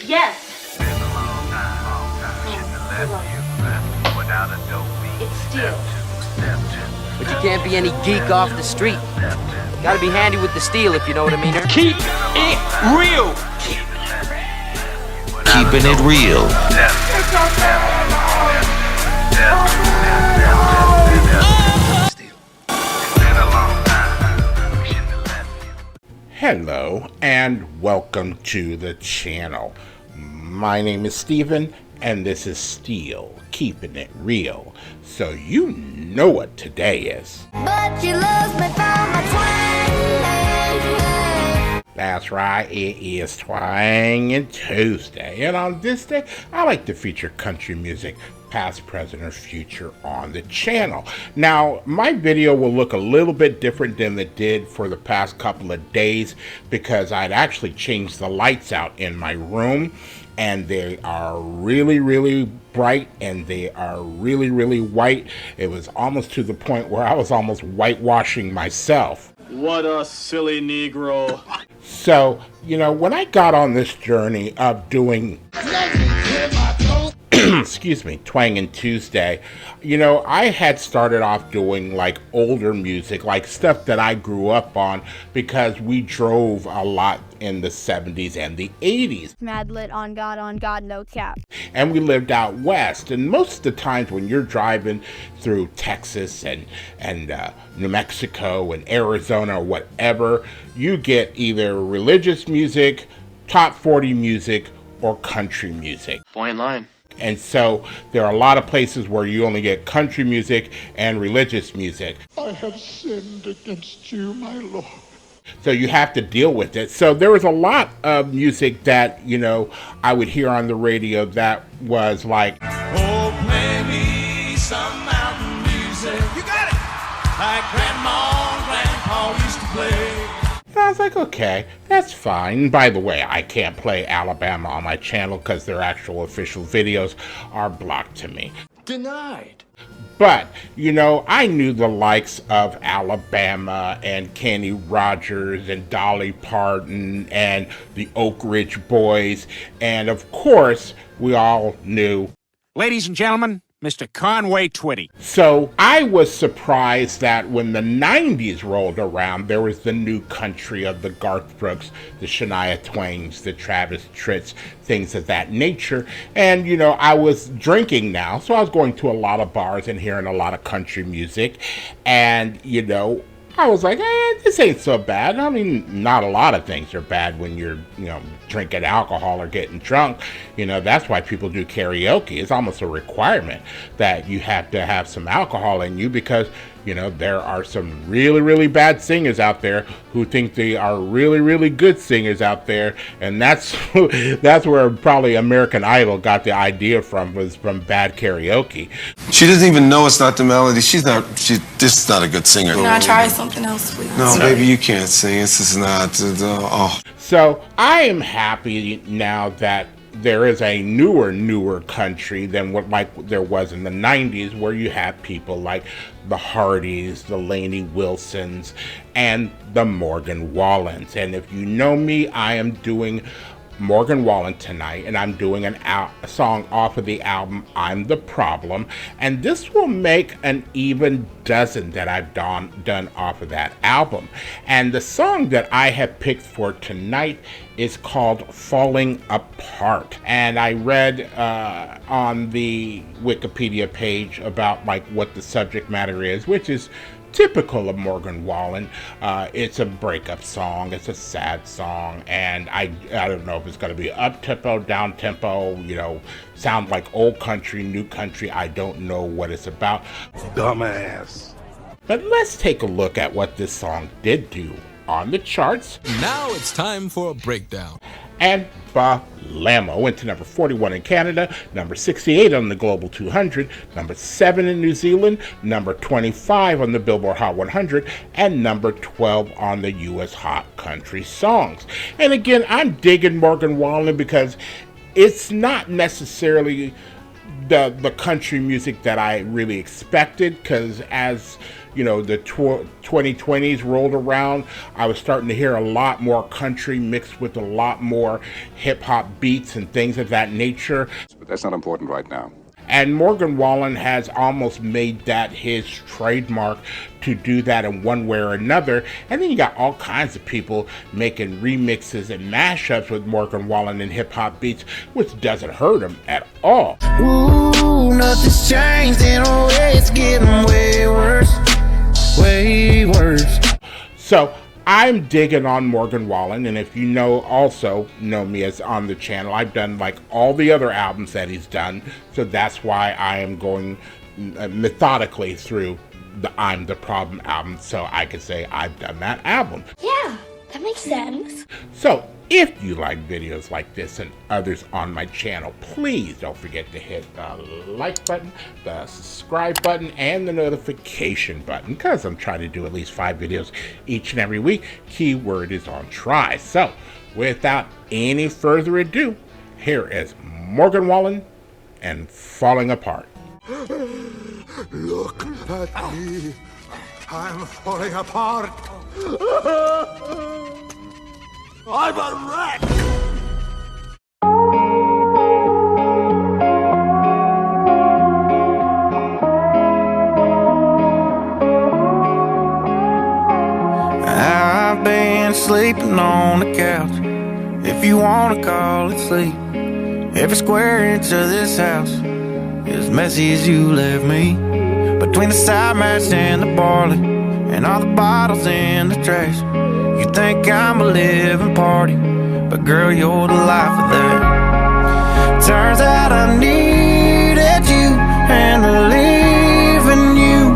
Yes. It's steel. But you can't be any geek off the street. Gotta be handy with the steel, if you know what I mean. Keep it real. Keeping it real. Hello and welcome to the channel. My name is Steven and this is Steel, keeping it real. So you know what today is. But you love me for my twang. That's right, it is Twangin' Tuesday. And on this day, I like to feature country music, past, present, or future on the channel. Now, my video will look a little bit different than it did for the past couple of days because I'd actually changed the lights out in my room and they are really bright and they are really white. It was almost to the point where I was almost whitewashing myself. What a silly Negro. So, you know, when I got on this journey of doing excuse me, Twangin' Tuesday, you know, I had started off doing like older music, like stuff that I grew up on because we drove a lot in the 70s and the 80s. Mad lit on God, no cap. And we lived out west. And most of the times when you're driving through Texas and New Mexico and Arizona or whatever, you get either religious music, top 40 music, or country music. Boy in line. And so there are a lot of places where you only get country music and religious music. I have sinned against you, my Lord. So you have to deal with it. So there was a lot of music that, you know, I would hear on the radio that was like, Oh, play me some mountain music. You got it. Like Grandma and Grandpa used to play. and I was like, okay, that's fine. By the way, I can't play Alabama on my channel because their actual official videos are blocked to me. Denied. But, you know, I knew the likes of Alabama and Kenny Rogers and Dolly Parton and the Oak Ridge Boys. And of course, we all knew. Ladies and gentlemen, Mr. Conway Twitty. So I was surprised that when the 90s rolled around, there was the new country of the Garth Brooks, the Shania Twains, the Travis Tritts, things of that nature. And, you know, I was drinking now, so I was going to a lot of bars and hearing a lot of country music. And, you know, I was like, this ain't so bad. I mean, not a lot of things are bad when you're, you know, drinking alcohol or getting drunk. You know, that's why people do karaoke. It's almost a requirement that you have to have some alcohol in you because, you know, there are some really bad singers out there who think they are really good singers out there. And that's where probably American Idol got the idea from, was from bad karaoke. She doesn't even know it's not the melody. She's just not a good singer. Can I try something else, please? No, baby, you can't sing. This is not, oh. So I am happy now that there is a newer country than what like there was in the 90s, where you have people like the Hardys, the Lainey Wilsons, and the Morgan Wallens. And if you know me, I am doing Morgan Wallen tonight, and I'm doing a song off of the album I'm the Problem, and this will make an even dozen that I've done off of that album. And the song that I have picked for tonight is called Falling Apart. And I read on the Wikipedia page about like what the subject matter is, which is typical of Morgan Wallen. It's a breakup song, it's a sad song, and I don't know if it's going to be up-tempo, down-tempo, you know, sound like old country, new country. I don't know what it's about. Dumbass. But let's take a look at what this song did do on the charts. Now it's time for a breakdown. And Balamo went to number 41 in Canada, number 68 on the Global 200, number 7 in New Zealand, number 25 on the Billboard Hot 100, and number 12 on the US Hot Country Songs. And again, I'm digging Morgan Wallen because it's not necessarily the country music that I really expected, because as you know, the 2020s rolled around, I was starting to hear a lot more country mixed with a lot more hip-hop beats and things of that nature. But that's not important right now. And Morgan Wallen has almost made that his trademark to do that in one way or another. And then you got all kinds of people making remixes and mashups with Morgan Wallen and hip-hop beats, which doesn't hurt him at all. Ooh, nothing's changed in a way, it's getting way worse. Way worse. So I'm digging on Morgan Wallen, and if you also know me as on the channel, I've done like all the other albums that he's done, so that's why I am going methodically through the I'm the Problem album, so I could say I've done that album. Yeah, that makes sense. So if you like videos like this and others on my channel, please don't forget to hit the like button, the subscribe button, and the notification button, because I'm trying to do at least 5 videos each and every week. Keyword is on try. So without any further ado, here is Morgan Wallen and Falling Apart. Look at me. I'm falling apart. I'm a wreck. I've been sleeping on the couch, if you wanna call it sleep. Every square inch of this house is messy as you left me. Between the side match and the barley, and all the bottles in the trash. You think I'm a living party, but girl, you're the life of that. Turns out I needed you, and believing you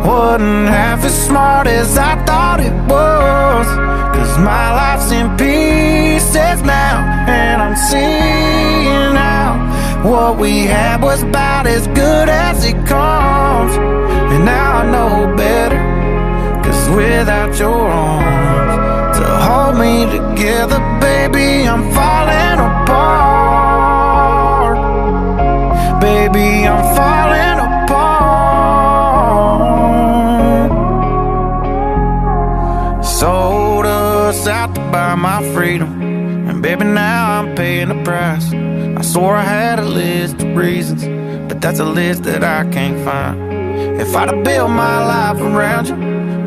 wasn't half as smart as I thought it was. Cause my life's in pieces now, and I'm seeing how what we had was about as good as it comes. And now I know better, cause without your arms to hold me together, baby, I'm falling apart. Baby, I'm falling apart. Sold us out to buy my freedom, and baby, now I'm paying the price. I swore I had a list of reasons, but that's a list that I can't find. If I'd have built my life around you,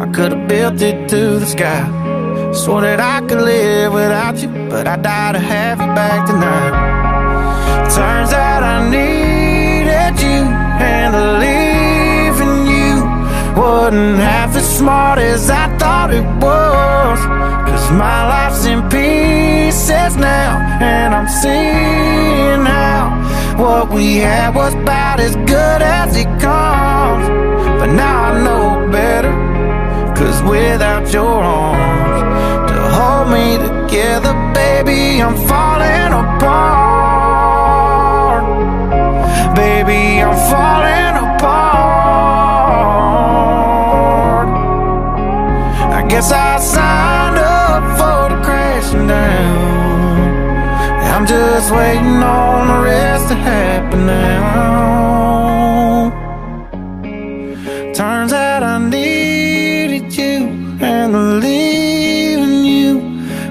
I could have built it to the sky. Swore that I could live without you, but I died to have you back tonight. Turns out I needed you, and believing you wasn't half as smart as I thought it was. Cause my life's in pieces now, and I'm seeing how what we had was about as good as it comes. But now I know better, cause without your arms to hold me together, baby, I'm falling apart. Baby, I'm falling apart. I guess I signed up for the crashing down. I'm just waiting on the rest to happen now. Turns out I needed you, and believing you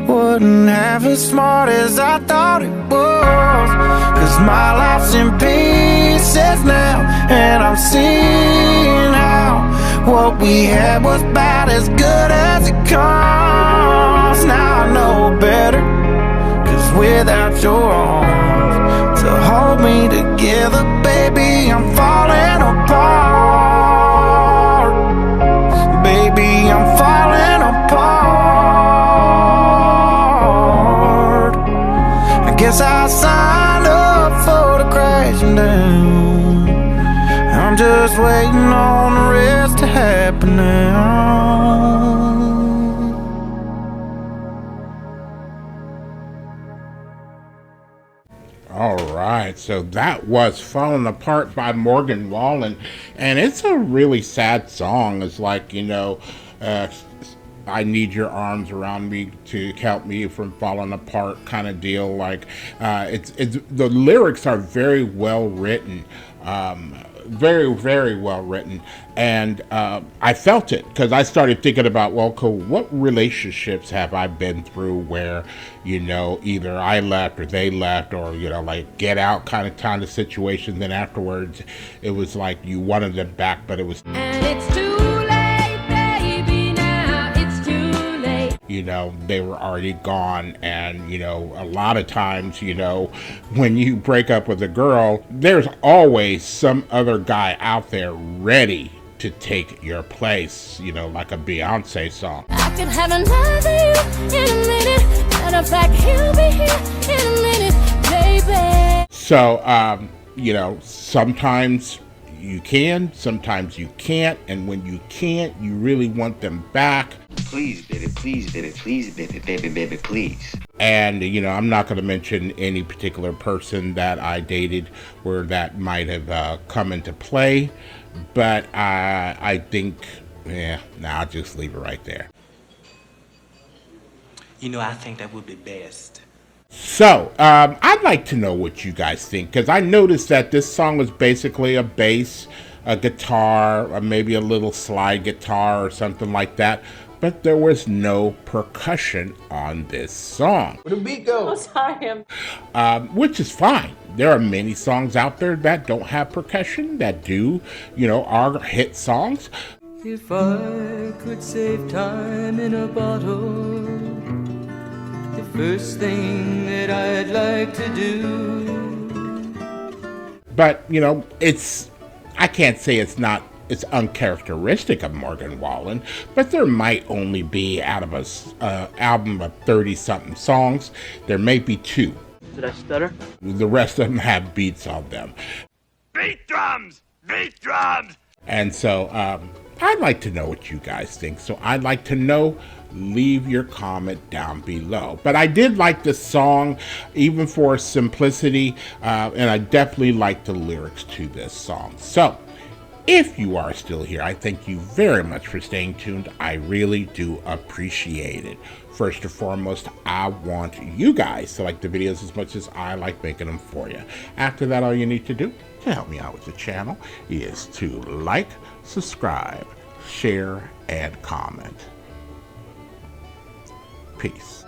wasn't half as smart as I thought it was. Cause my life's in pieces now, and I'm seeing how what we had was about as good as it comes. Now I know better, cause without your arms to hold me together, baby, I'm falling apart. Baby, I'm falling apart. I guess I signed up for the crashing down. I'm just waiting on the rest to happen now. All right, so that was Falling Apart by Morgan Wallen, and it's a really sad song. It's like, I need your arms around me to help me from falling apart kind of deal. Like, it's the lyrics are very well written. very, very well written. And I felt it because I started thinking about, well, cool, what relationships have I been through where, you know, either I left or they left, or, you know, like get out kind of situation. Then afterwards, it was like you wanted them back, but it was. And it's too late, baby, now it's too late. You know, they were already gone. And, you know, a lot of times, you know, when you break up with a girl, there's always some other guy out there ready to take your place, you know, like a Beyonce song. I could have another you in a minute. Matter of fact, he'll be here in a minute, baby. So, you know, sometimes you can, sometimes you can't, and when you can't, you really want them back. Please, baby, please, baby, please, baby, baby, baby, please. And, you know, I'm not going to mention any particular person that I dated where that might have come into play, but I think, I'll just leave it right there. You know, I think that would be best. So, I'd like to know what you guys think, because I noticed that this song was basically a bass, a guitar, or maybe a little slide guitar or something like that, but there was no percussion on this song. Where the beat go? Oh, sorry. Which is fine. There are many songs out there that don't have percussion, that do, you know, are hit songs. If I could save time in a bottle, the first thing that I'd like to do. But, you know, I can't say it's uncharacteristic of Morgan Wallen, but there might only be, out of a album of 30-something songs, there may be 2. Did I stutter? The rest of them have beats on them. Beat drums! Beat drums! And so, I'd like to know what you guys think. So I'd like to know, leave your comment down below. But I did like the song, even for simplicity, and I definitely like the lyrics to this song. So, if you are still here, I thank you very much for staying tuned. I really do appreciate it. First and foremost, I want you guys to like the videos as much as I like making them for you. After that, all you need to do to help me out with the channel is to like, subscribe, share, and comment. Peace.